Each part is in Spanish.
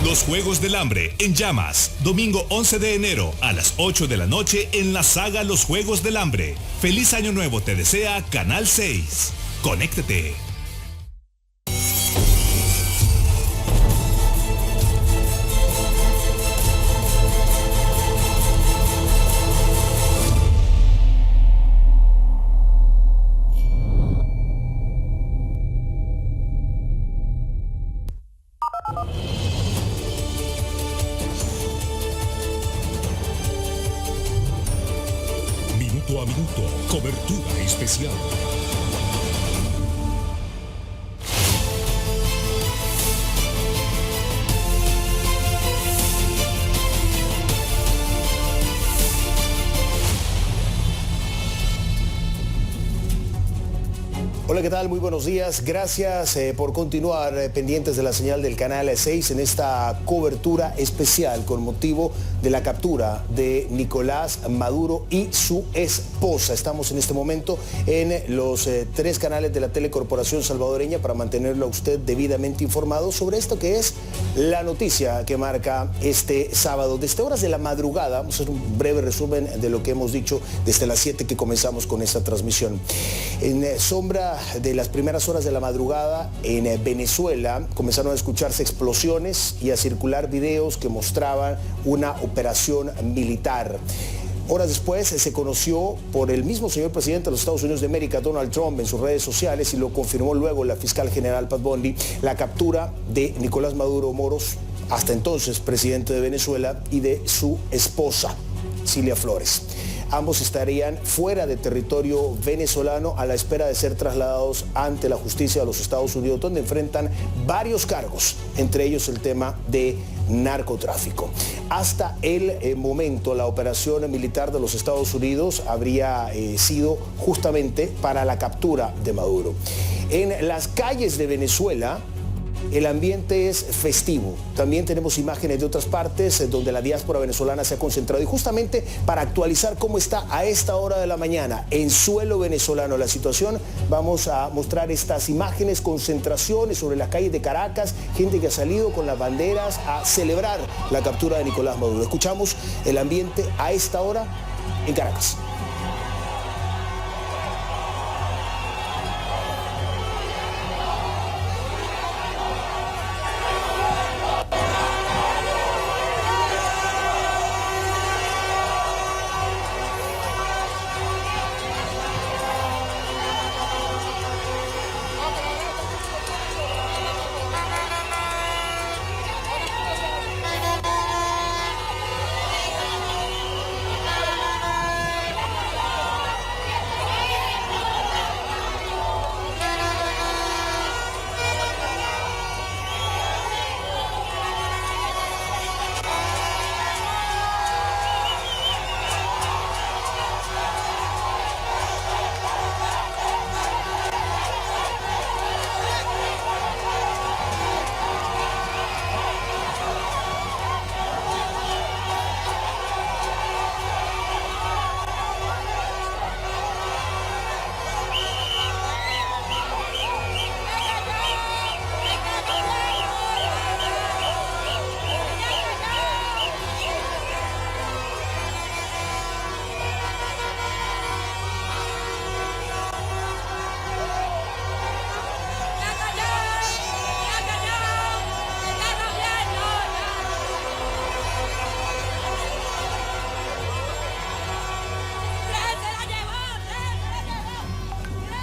Los Juegos del Hambre en llamas. Domingo 11 de enero a las 8 de la noche en la saga Los Juegos del Hambre. Feliz Año Nuevo te desea Canal 6. Conéctate. Minuto a minuto, cobertura especial. Hola, ¿qué tal? Muy buenos días. Gracias por continuar pendientes de la señal del Canal 6 en esta cobertura especial con motivo de la captura de Nicolás Maduro y su esposa. Estamos en este momento en los 3 canales de la Telecorporación Salvadoreña para mantenerlo a usted debidamente informado sobre esto que es la noticia que marca este sábado. Desde horas de la madrugada, vamos a hacer un breve resumen de lo que hemos dicho desde las 7 que comenzamos con esta transmisión. En sombra de las primeras horas de la madrugada en Venezuela comenzaron a escucharse explosiones y a circular videos que mostraban una operación militar. Horas después se conoció por el mismo señor presidente de los Estados Unidos de América, Donald Trump, en sus redes sociales, y lo confirmó luego la fiscal general Pat Bundy, la captura de Nicolás Maduro Moros, hasta entonces presidente de Venezuela, y de su esposa, Cilia Flores. Ambos estarían fuera de territorio venezolano a la espera de ser trasladados ante la justicia de los Estados Unidos, donde enfrentan varios cargos, entre ellos el tema de narcotráfico. Hasta el momento, la operación militar de los Estados Unidos habría sido justamente para la captura de Maduro. En las calles de Venezuela, el ambiente es festivo. También tenemos imágenes de otras partes donde la diáspora venezolana se ha concentrado. Y justamente para actualizar cómo está a esta hora de la mañana en suelo venezolano la situación, vamos a mostrar estas imágenes, concentraciones sobre las calles de Caracas, gente que ha salido con las banderas a celebrar la captura de Nicolás Maduro. Escuchamos el ambiente a esta hora en Caracas.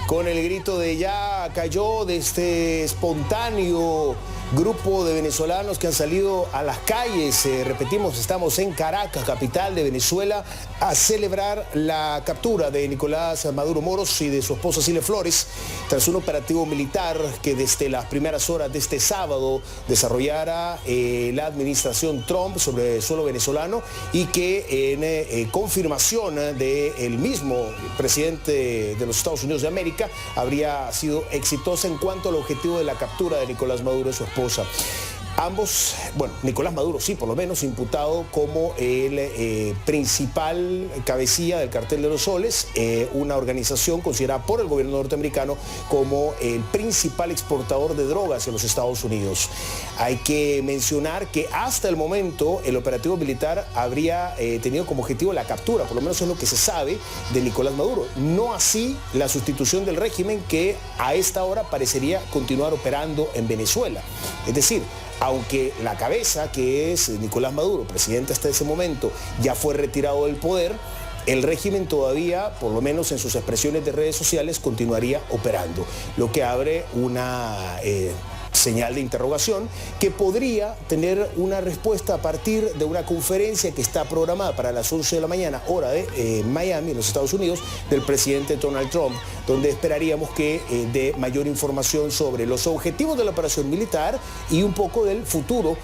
Con el grito de ya cayó de este espontáneo grupo de venezolanos que han salido a las calles. Repetimos, estamos en Caracas, capital de Venezuela, a celebrar la captura de Nicolás Maduro Moros y de su esposa Cilia Flores, tras un operativo militar que desde las primeras horas de este sábado desarrollara la administración Trump sobre suelo venezolano, y que en confirmación del mismo presidente de los Estados Unidos de América habría sido exitosa en cuanto al objetivo de la captura de Nicolás Maduro y su esposa. Ambos, bueno, Nicolás Maduro sí, por lo menos, imputado como el principal cabecilla del Cartel de los Soles, una organización considerada por el gobierno norteamericano como el principal exportador de drogas en los Estados Unidos. Hay que mencionar que hasta el momento el operativo militar habría tenido como objetivo la captura, por lo menos es lo que se sabe, de Nicolás Maduro. No así la sustitución del régimen, que a esta hora parecería continuar operando en Venezuela. Es decir, aunque la cabeza, que es Nicolás Maduro, presidente hasta ese momento, ya fue retirado del poder, el régimen todavía, por lo menos en sus expresiones de redes sociales, continuaría operando, lo que abre una señal de interrogación que podría tener una respuesta a partir de una conferencia que está programada para las 11 de la mañana, hora de Miami, en los Estados Unidos, del presidente Donald Trump, donde esperaríamos que dé mayor información sobre los objetivos de la operación militar y un poco del futuro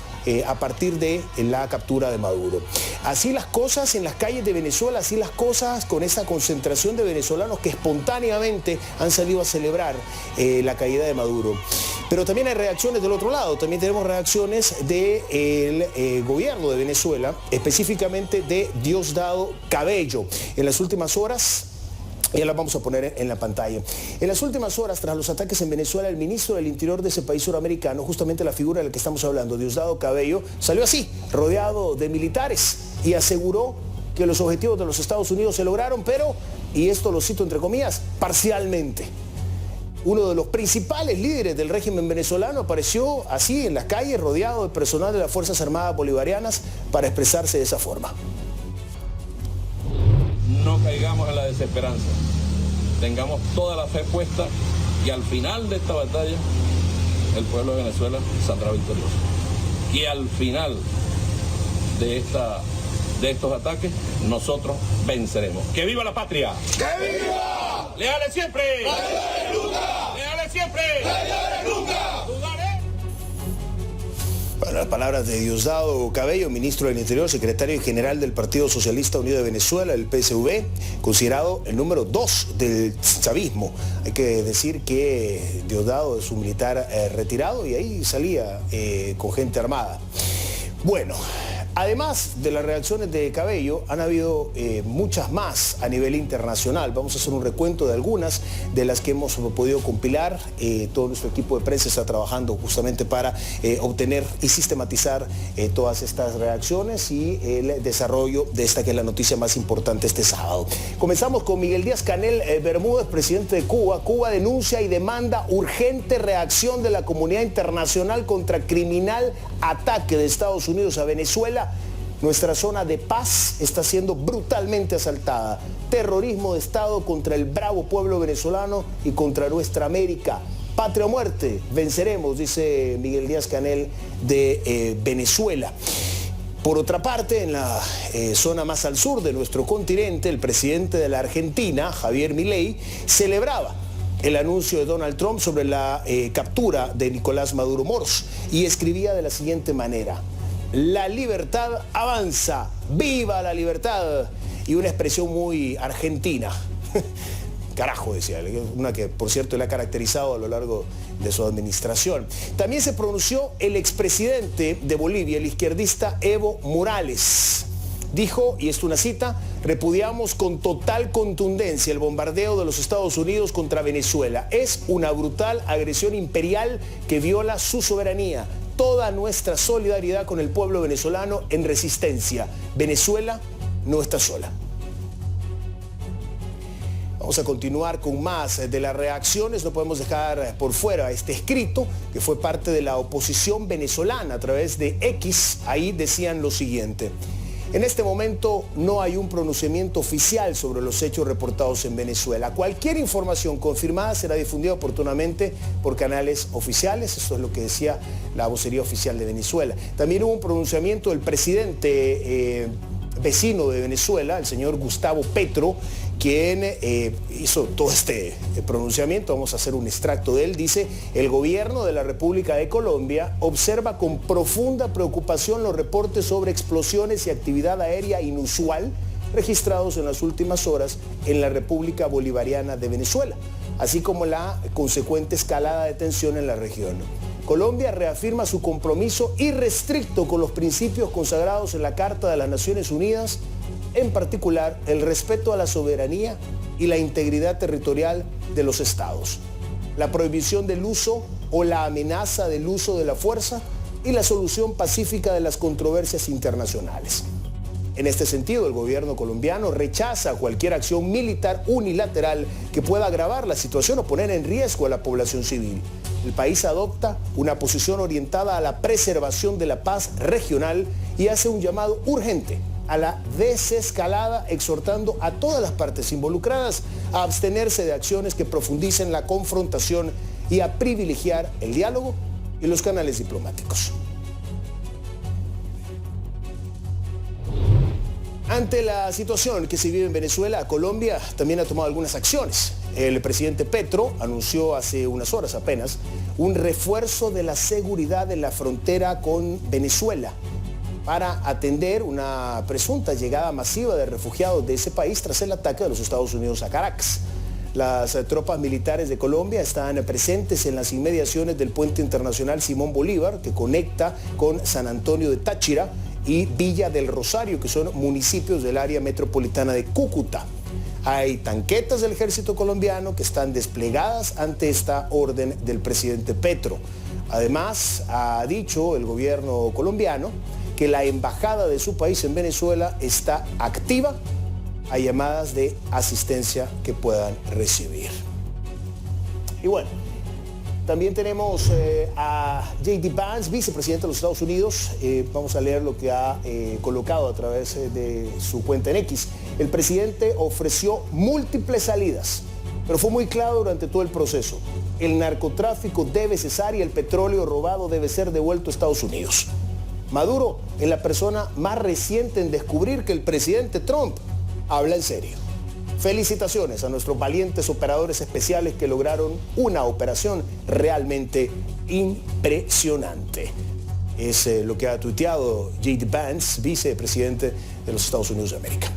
a partir de la captura de Maduro. Así las cosas en las calles de Venezuela, así las cosas con esa concentración de venezolanos que espontáneamente han salido a celebrar la caída de Maduro. Pero también hay reacciones del otro lado, también tenemos reacciones del gobierno de Venezuela, específicamente de Diosdado Cabello. En las últimas horas, ya las vamos a poner en la pantalla. En las últimas horas, tras los ataques en Venezuela, el ministro del Interior de ese país suramericano, justamente la figura de la que estamos hablando, Diosdado Cabello, salió así, rodeado de militares, y aseguró que los objetivos de los Estados Unidos se lograron, pero, y esto lo cito entre comillas, parcialmente. Uno de los principales líderes del régimen venezolano apareció así en las calles, rodeado de personal de las Fuerzas Armadas Bolivarianas, para expresarse de esa forma. No caigamos en la desesperanza, tengamos toda la fe puesta y al final de esta batalla el pueblo de Venezuela saldrá victorioso. Y al final de estos ataques nosotros venceremos. ¡Que viva la patria! ¡Que viva! ¡Leales siempre! ¡Leales nunca! ¡Leales siempre! ¡Leales nunca! Bueno, las palabras de Diosdado Cabello, ministro del Interior, secretario general del Partido Socialista Unido de Venezuela, el PSV, considerado el número 2 del chavismo. Hay que decir que Diosdado es un militar retirado y ahí salía con gente armada. Bueno, además de las reacciones de Cabello, han habido muchas más a nivel internacional. Vamos a hacer un recuento de algunas de las que hemos podido compilar. Todo nuestro equipo de prensa está trabajando justamente para obtener y sistematizar todas estas reacciones y el desarrollo de esta que es la noticia más importante este sábado. Comenzamos con Miguel Díaz-Canel Bermúdez, presidente de Cuba. Cuba denuncia y demanda urgente reacción de la comunidad internacional contra criminal ataque de Estados Unidos a Venezuela. Nuestra zona de paz está siendo brutalmente asaltada. Terrorismo de Estado contra el bravo pueblo venezolano y contra nuestra América. Patria o muerte, venceremos, dice Miguel Díaz-Canel de Venezuela. Por otra parte, en la zona más al sur de nuestro continente, el presidente de la Argentina, Javier Milei, celebraba el anuncio de Donald Trump sobre la captura de Nicolás Maduro Moros y escribía de la siguiente manera: la libertad avanza, ¡viva la libertad! Y una expresión muy argentina. Carajo, decía, una que por cierto le ha caracterizado a lo largo de su administración. También se pronunció el expresidente de Bolivia, el izquierdista Evo Morales. Dijo, y es una cita: repudiamos con total contundencia el bombardeo de los Estados Unidos contra Venezuela. Es una brutal agresión imperial que viola su soberanía. Toda nuestra solidaridad con el pueblo venezolano en resistencia. Venezuela no está sola. Vamos a continuar con más de las reacciones. No podemos dejar por fuera este escrito que fue parte de la oposición venezolana a través de X. Ahí decían lo siguiente: en este momento no hay un pronunciamiento oficial sobre los hechos reportados en Venezuela. Cualquier información confirmada será difundida oportunamente por canales oficiales. Esto es lo que decía la vocería oficial de Venezuela. También hubo un pronunciamiento del presidente vecino de Venezuela, el señor Gustavo Petro, quien hizo todo este pronunciamiento. Vamos a hacer un extracto de él. Dice: el gobierno de la República de Colombia observa con profunda preocupación los reportes sobre explosiones y actividad aérea inusual registrados en las últimas horas en la República Bolivariana de Venezuela, así como la consecuente escalada de tensión en la región. Colombia reafirma su compromiso irrestricto con los principios consagrados en la Carta de las Naciones Unidas, en particular el respeto a la soberanía y la integridad territorial de los estados, la prohibición del uso o la amenaza del uso de la fuerza y la solución pacífica de las controversias internacionales. En este sentido, el gobierno colombiano rechaza cualquier acción militar unilateral que pueda agravar la situación o poner en riesgo a la población civil. El país adopta una posición orientada a la preservación de la paz regional y hace un llamado urgente a la desescalada, exhortando a todas las partes involucradas a abstenerse de acciones que profundicen la confrontación y a privilegiar el diálogo y los canales diplomáticos. Ante la situación que se vive en Venezuela, Colombia también ha tomado algunas acciones. El presidente Petro anunció hace unas horas apenas un refuerzo de la seguridad en la frontera con Venezuela para atender una presunta llegada masiva de refugiados de ese país tras el ataque de los Estados Unidos a Caracas. Las tropas militares de Colombia están presentes en las inmediaciones del puente internacional Simón Bolívar, que conecta con San Antonio de Táchira y Villa del Rosario, que son municipios del área metropolitana de Cúcuta. Hay tanquetas del ejército colombiano que están desplegadas ante esta orden del presidente Petro. Además, ha dicho el gobierno colombiano que la embajada de su país en Venezuela está activa a llamadas de asistencia que puedan recibir. Y bueno, también tenemos a J.D. Vance, vicepresidente de los Estados Unidos. Vamos a leer lo que ha colocado a través de su cuenta en X. El presidente ofreció múltiples salidas, pero fue muy claro durante todo el proceso. El narcotráfico debe cesar y el petróleo robado debe ser devuelto a Estados Unidos. Maduro es la persona más reciente en descubrir que el presidente Trump habla en serio. Felicitaciones a nuestros valientes operadores especiales que lograron una operación realmente impresionante. Es lo que ha tuiteado J.D. Vance, vicepresidente de los Estados Unidos de América.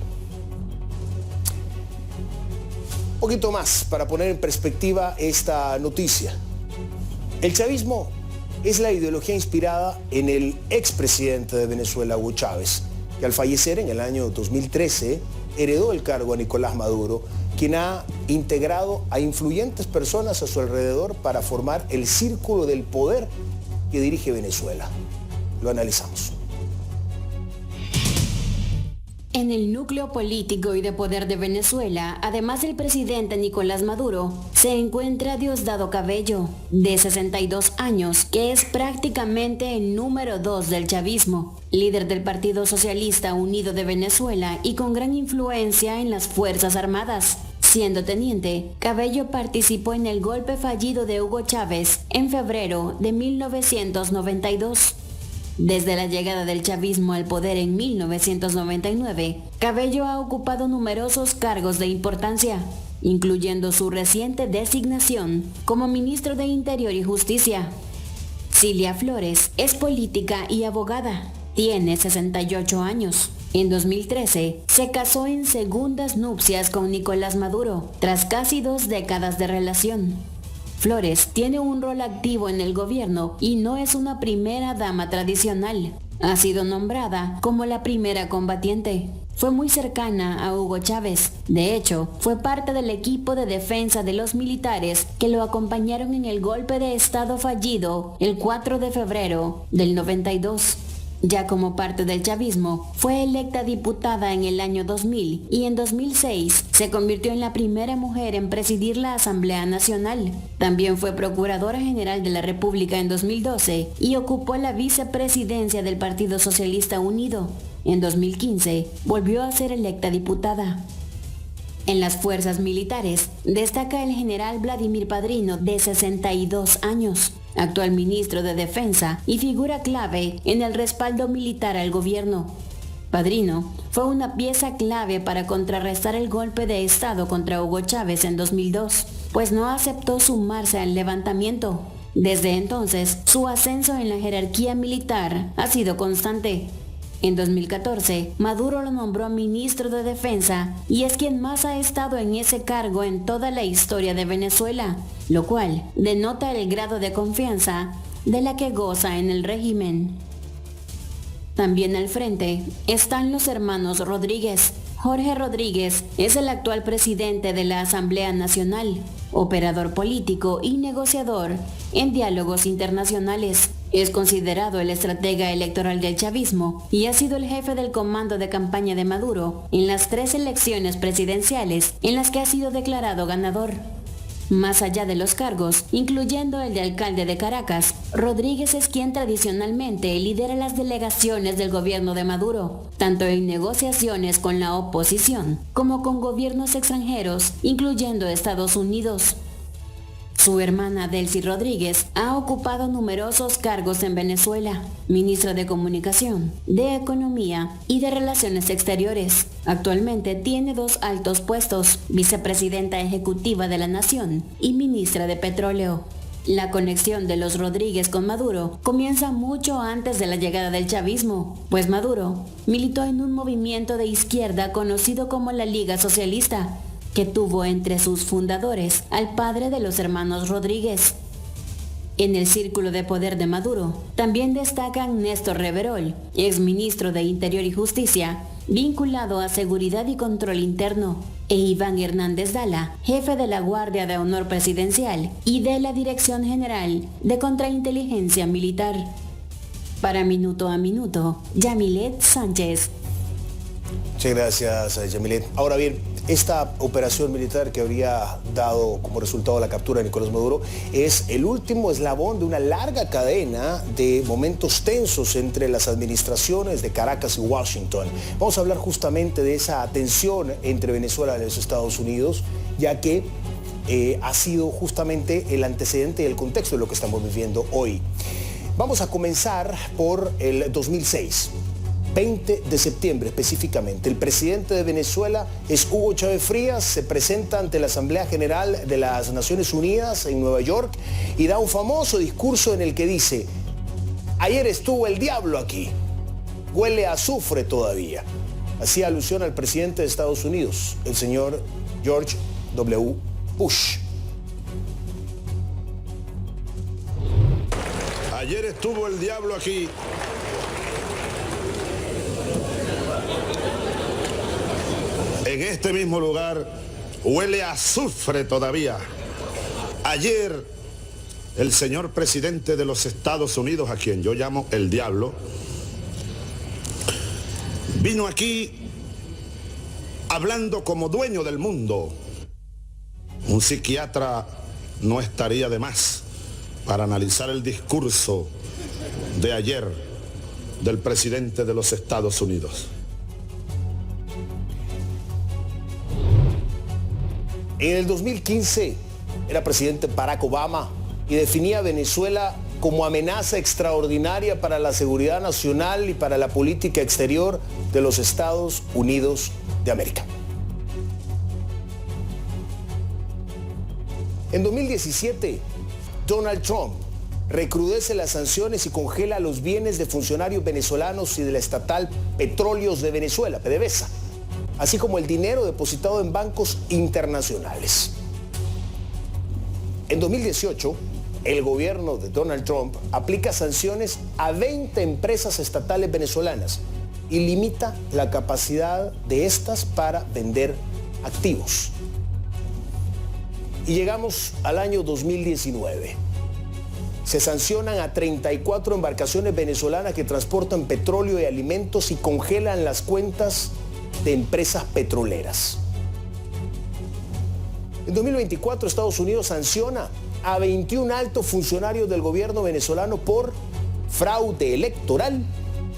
Un poquito más para poner en perspectiva esta noticia. El chavismo es la ideología inspirada en el expresidente de Venezuela, Hugo Chávez, que al fallecer en el año 2013 heredó el cargo a Nicolás Maduro, quien ha integrado a influyentes personas a su alrededor para formar el círculo del poder que dirige Venezuela. Lo analizamos. En el núcleo político y de poder de Venezuela, además del presidente Nicolás Maduro, se encuentra Diosdado Cabello, de 62 años, que es prácticamente el número 2 del chavismo, líder del Partido Socialista Unido de Venezuela y con gran influencia en las Fuerzas Armadas. Siendo teniente, Cabello participó en el golpe fallido de Hugo Chávez en febrero de 1992. Desde la llegada del chavismo al poder en 1999, Cabello ha ocupado numerosos cargos de importancia, incluyendo su reciente designación como ministro de Interior y Justicia. Cilia Flores es política y abogada. Tiene 68 años. En 2013, se casó en segundas nupcias con Nicolás Maduro, tras casi 2 décadas de relación. Flores tiene un rol activo en el gobierno y no es una primera dama tradicional. Ha sido nombrada como la primera combatiente. Fue muy cercana a Hugo Chávez. De hecho, fue parte del equipo de defensa de los militares que lo acompañaron en el golpe de Estado fallido el 4 de febrero del 92. Ya como parte del chavismo, fue electa diputada en el año 2000 y en 2006 se convirtió en la primera mujer en presidir la Asamblea Nacional. También fue Procuradora General de la República en 2012 y ocupó la vicepresidencia del Partido Socialista Unido. En 2015 volvió a ser electa diputada. En las fuerzas militares destaca el general Vladimir Padrino, de 62 años. Actual ministro de Defensa y figura clave en el respaldo militar al gobierno. Padrino fue una pieza clave para contrarrestar el golpe de Estado contra Hugo Chávez en 2002, pues no aceptó sumarse al levantamiento. Desde entonces, su ascenso en la jerarquía militar ha sido constante. En 2014, Maduro lo nombró ministro de Defensa y es quien más ha estado en ese cargo en toda la historia de Venezuela, lo cual denota el grado de confianza de la que goza en el régimen. También al frente están los hermanos Rodríguez. Jorge Rodríguez es el actual presidente de la Asamblea Nacional, operador político y negociador en diálogos internacionales. Es considerado el estratega electoral del chavismo y ha sido el jefe del comando de campaña de Maduro en las 3 elecciones presidenciales en las que ha sido declarado ganador. Más allá de los cargos, incluyendo el de alcalde de Caracas, Rodríguez es quien tradicionalmente lidera las delegaciones del gobierno de Maduro, tanto en negociaciones con la oposición como con gobiernos extranjeros, incluyendo Estados Unidos. Su hermana Delcy Rodríguez ha ocupado numerosos cargos en Venezuela: ministra de Comunicación, de Economía y de Relaciones Exteriores. Actualmente tiene 2 altos puestos: vicepresidenta ejecutiva de la Nación y ministra de Petróleo. La conexión de los Rodríguez con Maduro comienza mucho antes de la llegada del chavismo, pues Maduro militó en un movimiento de izquierda conocido como la Liga Socialista, que tuvo entre sus fundadores al padre de los hermanos Rodríguez. En el círculo de poder de Maduro también destacan Néstor Reverol, exministro de Interior y Justicia, vinculado a Seguridad y Control Interno, e Iván Hernández Dala, jefe de la Guardia de Honor Presidencial y de la Dirección General de Contrainteligencia Militar. Para Minuto a Minuto, Yamilet Sánchez. Muchas gracias, Yamilet. Ahora bien, esta operación militar que habría dado como resultado la captura de Nicolás Maduro es el último eslabón de una larga cadena de momentos tensos entre las administraciones de Caracas y Washington. Vamos a hablar justamente de esa tensión entre Venezuela y los Estados Unidos, ya que ha sido justamente el antecedente y el contexto de lo que estamos viviendo hoy. Vamos a comenzar por el 2006. 20 de septiembre específicamente. El presidente de Venezuela es Hugo Chávez Frías, se presenta ante la Asamblea General de las Naciones Unidas en Nueva York y da un famoso discurso en el que dice: ayer estuvo el diablo aquí, huele a azufre todavía. Hacía alusión al presidente de Estados Unidos, el señor George W. Bush. Ayer estuvo el diablo aquí. En este mismo lugar huele a azufre todavía. Ayer el señor presidente de los Estados Unidos, a quien yo llamo el diablo, vino aquí hablando como dueño del mundo. Un psiquiatra no estaría de más para analizar el discurso de ayer del presidente de los Estados Unidos. En el 2015 era presidente Barack Obama y definía a Venezuela como amenaza extraordinaria para la seguridad nacional y para la política exterior de los Estados Unidos de América. En 2017, Donald Trump recrudece las sanciones y congela los bienes de funcionarios venezolanos y de la estatal Petróleos de Venezuela, PDVSA, así como el dinero depositado en bancos internacionales. En 2018, el gobierno de Donald Trump aplica sanciones a 20 empresas estatales venezolanas y limita la capacidad de estas para vender activos. Y llegamos al año 2019. Se sancionan a 34 embarcaciones venezolanas que transportan petróleo y alimentos y congelan las cuentas de empresas petroleras. En 2024, Estados Unidos sanciona a 21 altos funcionarios del gobierno venezolano por fraude electoral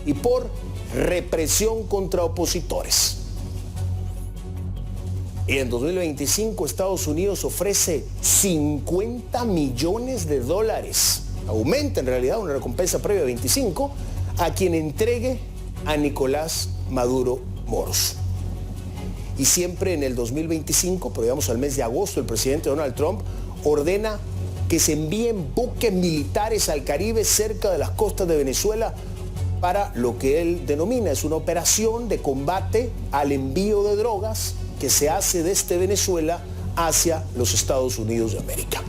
y por represión contra opositores. Y en 2025, Estados Unidos ofrece $50 millones, aumenta en realidad una recompensa previa de 25, a quien entregue a Nicolás Maduro Moros. Y siempre en el 2025, pero digamos al mes de agosto, el presidente Donald Trump ordena que se envíen buques militares al Caribe cerca de las costas de Venezuela para lo que él denomina es una operación de combate al envío de drogas que se hace desde Venezuela hacia los Estados Unidos de América.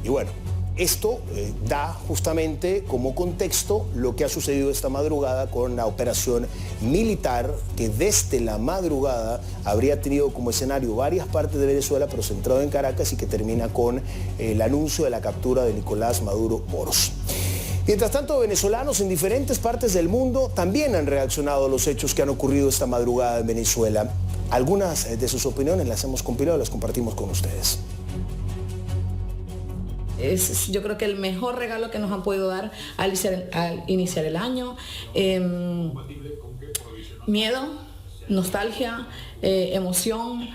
Y bueno, esto da justamente como contexto lo que ha sucedido esta madrugada con la operación militar que desde la madrugada habría tenido como escenario varias partes de Venezuela, pero centrado en Caracas, y que termina con el anuncio de la captura de Nicolás Maduro Moros. Mientras tanto, venezolanos en diferentes partes del mundo también han reaccionado a los hechos que han ocurrido esta madrugada en Venezuela. Algunas de sus opiniones las hemos compilado y las compartimos con ustedes. Es, yo creo que el mejor regalo que nos han podido dar al iniciar el año. Miedo, nostalgia, emoción,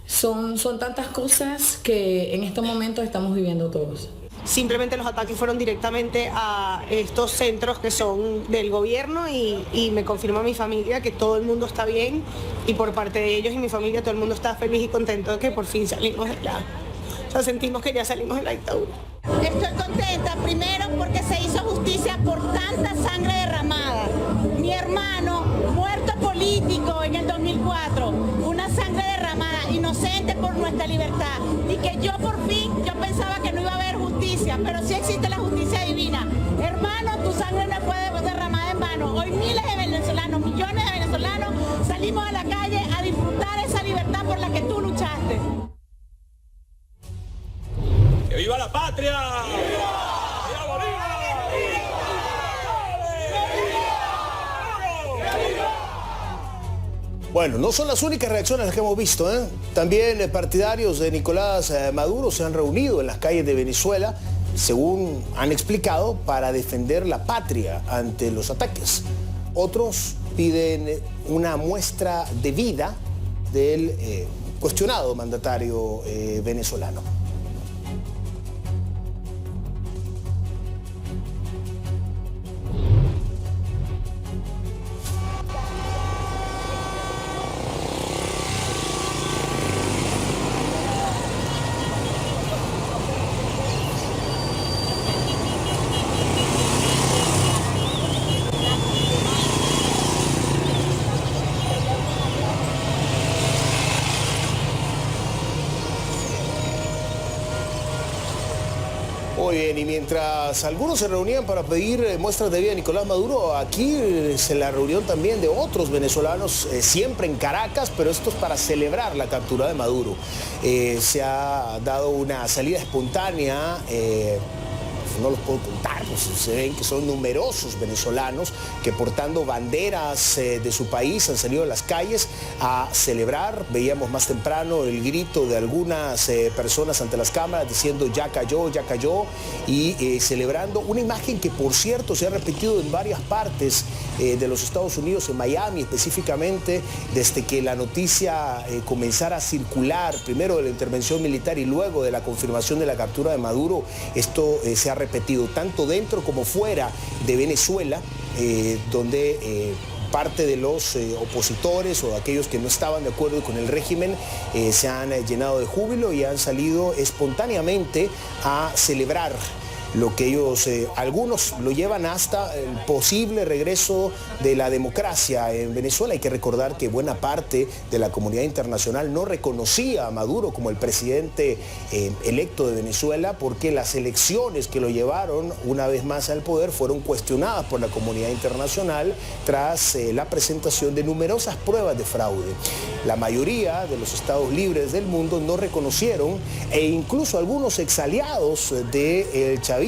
son tantas cosas que en estos momentos estamos viviendo todos. Simplemente los ataques fueron directamente a estos centros que son del gobierno y me confirma mi familia que todo el mundo está bien, y por parte de ellos y mi familia todo el mundo está feliz y contento de que por fin salimos de allá. O sea, sentimos que ya salimos de la dictadura. Estoy contenta, primero porque se hizo justicia por tanta sangre derramada. Mi hermano, muerto político en el 2004, una sangre derramada, inocente por nuestra libertad. Y que yo por fin, yo pensaba que no iba a haber justicia, pero sí existe la justicia divina. Hermano, tu sangre no puede derramada en vano. Hoy miles de venezolanos, millones de venezolanos, salimos a la calle a disfrutar esa libertad por la que tú luchaste. ¡Que viva la patria! ¡Viva! ¡Viva Bolívar! Bueno, no son las únicas reacciones las que hemos visto, ¿eh? También partidarios de Nicolás Maduro se han reunido en las calles de Venezuela, según han explicado, para defender la patria ante los ataques. Otros piden una muestra de vida del cuestionado mandatario venezolano. Muy bien, y mientras algunos se reunían para pedir muestras de vida a Nicolás Maduro, aquí se la reunión también de otros venezolanos, siempre en Caracas, pero esto es para celebrar la captura de Maduro. Se ha dado una salida espontánea, no los puedo contar, pues se ven que son numerosos venezolanos que portando banderas de su país han salido a las calles a celebrar. Veíamos más temprano el grito de algunas personas ante las cámaras diciendo ya cayó, y celebrando una imagen que, por cierto, se ha repetido en varias partes de los Estados Unidos, en Miami específicamente, desde que la noticia comenzara a circular, primero de la intervención militar y luego de la confirmación de la captura de Maduro. Esto se ha repetido tanto dentro como fuera de Venezuela, donde parte de los opositores o aquellos que no estaban de acuerdo con el régimen se han llenado de júbilo y han salido espontáneamente a celebrar lo que ellos, algunos lo llevan hasta el posible regreso de la democracia en Venezuela. Hay que recordar que buena parte de la comunidad internacional no reconocía a Maduro como el presidente electo de Venezuela, porque las elecciones que lo llevaron una vez más al poder fueron cuestionadas por la comunidad internacional tras la presentación de numerosas pruebas de fraude. La mayoría de los estados libres del mundo no reconocieron, e incluso algunos exaliados del chavismo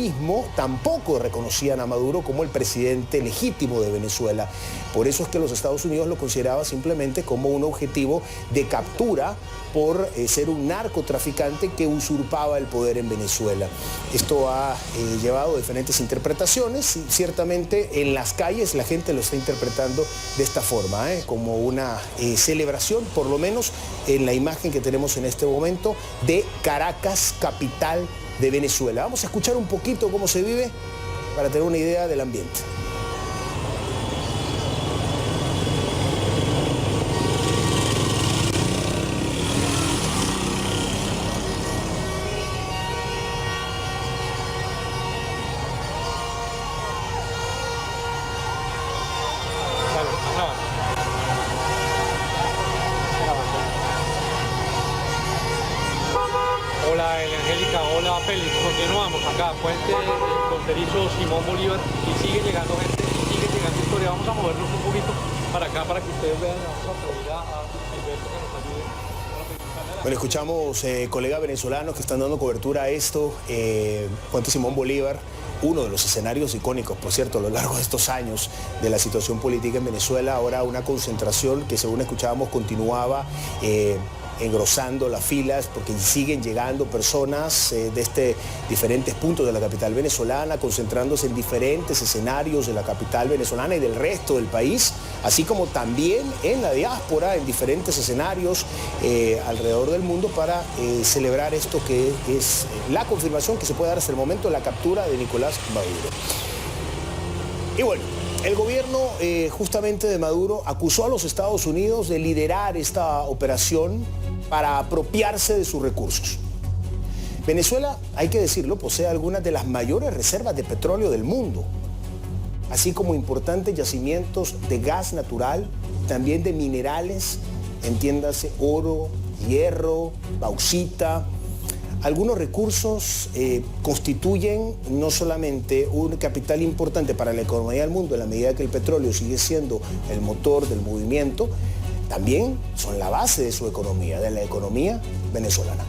tampoco reconocían a Maduro como el presidente legítimo de Venezuela. Por eso es que los Estados Unidos lo consideraba simplemente como un objetivo de captura por ser un narcotraficante que usurpaba el poder en Venezuela. Esto ha llevado diferentes interpretaciones y ciertamente en las calles la gente lo está interpretando de esta forma, como una celebración, por lo menos en la imagen que tenemos en este momento, de Caracas, capital de Venezuela. Vamos a escuchar un poquito cómo se vive para tener una idea del ambiente. Hola Angélica, hola Félix, continuamos acá, puente fronterizo Simón Bolívar y sigue llegando gente, sigue llegando historia. Vamos a movernos un poquito para acá para que ustedes vean, vamos a pedir a Alberto que nos ayude. Bueno, escuchamos colegas venezolanos que están dando cobertura a esto. Puente Simón Bolívar, uno de los escenarios icónicos, por cierto, a lo largo de estos años de la situación política en Venezuela. Ahora una concentración que, según escuchábamos, continuaba engrosando las filas porque siguen llegando personas de diferentes puntos de la capital venezolana, concentrándose en diferentes escenarios de la capital venezolana y del resto del país, así como también en la diáspora, en diferentes escenarios alrededor del mundo para celebrar esto que es la confirmación que se puede dar hasta el momento de la captura de Nicolás Maduro. Y bueno, el gobierno justamente de Maduro acusó a los Estados Unidos de liderar esta operación para apropiarse de sus recursos. Venezuela, hay que decirlo, posee algunas de las mayores reservas de petróleo del mundo, así como importantes yacimientos de gas natural, también de minerales, entiéndase oro, hierro, bauxita. Algunos recursos constituyen no solamente un capital importante para la economía del mundo en la medida que el petróleo sigue siendo el motor del movimiento, también son la base de su economía, de la economía venezolana.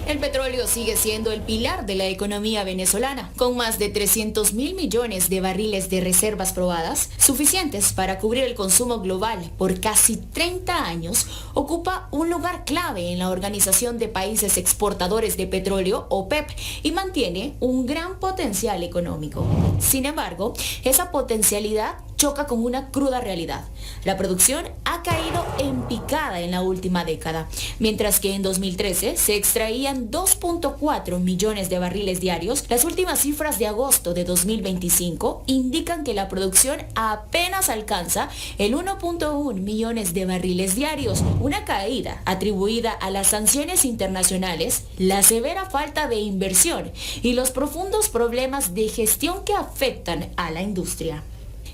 El petróleo sigue siendo el pilar de la economía venezolana, con más de 300.000 millones de barriles de reservas probadas, suficientes para cubrir el consumo global por casi 30 años, ocupa un lugar clave en la Organización de Países Exportadores de Petróleo, OPEP, y mantiene un gran potencial económico. Sin embargo, esa potencialidad choca con una cruda realidad. La producción ha caído en picada en la última década, mientras que en 2013 se extraían 2.4 millones de barriles diarios. Las últimas cifras de agosto de 2025 indican que la producción apenas alcanza el 1.1 millones de barriles diarios, una caída atribuida a las sanciones internacionales, la severa falta de inversión y los profundos problemas de gestión que afectan a la industria.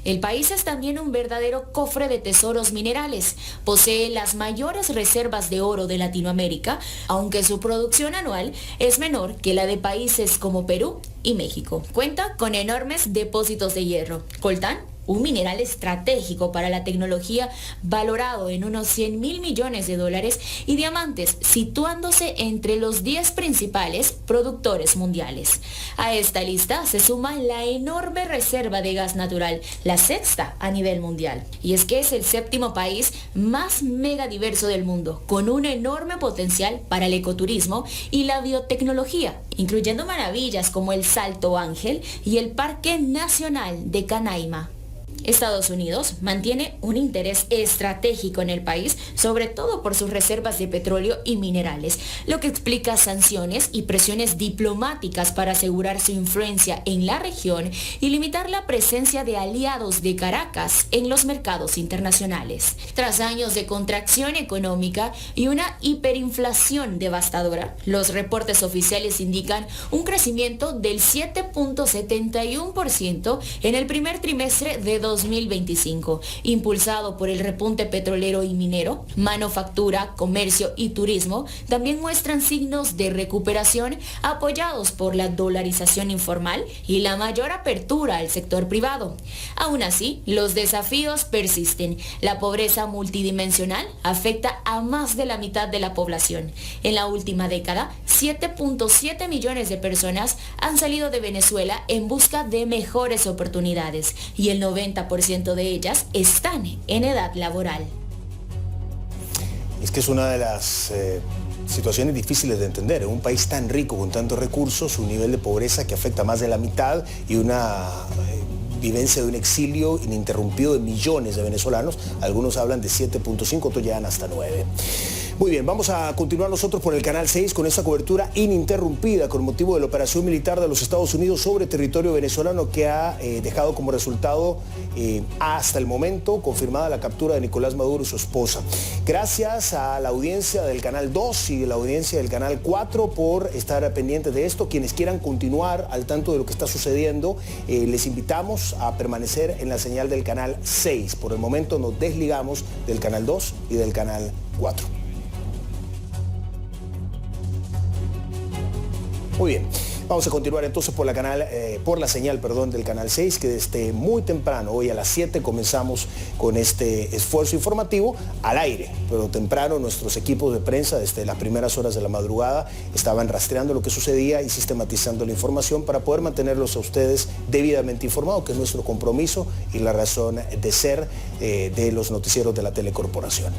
El país es también un verdadero cofre de tesoros minerales. Posee las mayores reservas de oro de Latinoamérica, aunque su producción anual es menor que la de países como Perú y México. Cuenta con enormes depósitos de hierro, coltán, un mineral estratégico para la tecnología valorado en unos 100.000 millones de dólares, y diamantes, situándose entre los 10 principales productores mundiales. A esta lista se suma la enorme reserva de gas natural, la sexta a nivel mundial. Y es que es el séptimo país más megadiverso del mundo, con un enorme potencial para el ecoturismo y la biotecnología, incluyendo maravillas como el Salto Ángel y el Parque Nacional de Canaima. Estados Unidos mantiene un interés estratégico en el país, sobre todo por sus reservas de petróleo y minerales, lo que explica sanciones y presiones diplomáticas para asegurar su influencia en la región y limitar la presencia de aliados de Caracas en los mercados internacionales. Tras años de contracción económica y una hiperinflación devastadora, los reportes oficiales indican un crecimiento del 7.71% en el primer trimestre de 2025, impulsado por el repunte petrolero y minero. Manufactura, comercio y turismo también muestran signos de recuperación, apoyados por la dolarización informal y la mayor apertura al sector privado. Aún así, los desafíos persisten. La pobreza multidimensional afecta a más de la mitad de la población. En la última década, 7.7 millones de personas han salido de Venezuela en busca de mejores oportunidades, y el 90% de ellas están en edad laboral. Es que es una de las situaciones difíciles de entender. En un país tan rico, con tantos recursos, un nivel de pobreza que afecta a más de la mitad y una vivencia de un exilio ininterrumpido de millones de venezolanos. Algunos hablan de 7.5, otros llegan hasta 9. Muy bien, vamos a continuar nosotros por el Canal 6 con esta cobertura ininterrumpida con motivo de la operación militar de los Estados Unidos sobre territorio venezolano que ha dejado como resultado hasta el momento confirmada la captura de Nicolás Maduro y su esposa. Gracias a la audiencia del Canal 2 y de la audiencia del Canal 4 por estar pendientes de esto. Quienes quieran continuar al tanto de lo que está sucediendo, les invitamos a permanecer en la señal del Canal 6. Por el momento nos desligamos del Canal 2 y del Canal 4. Muy bien, vamos a continuar entonces por la señal del Canal 6, que desde muy temprano, hoy a las 7, comenzamos con este esfuerzo informativo al aire, pero temprano nuestros equipos de prensa desde las primeras horas de la madrugada estaban rastreando lo que sucedía y sistematizando la información para poder mantenerlos a ustedes debidamente informados, que es nuestro compromiso y la razón de ser de los noticieros de la telecorporación.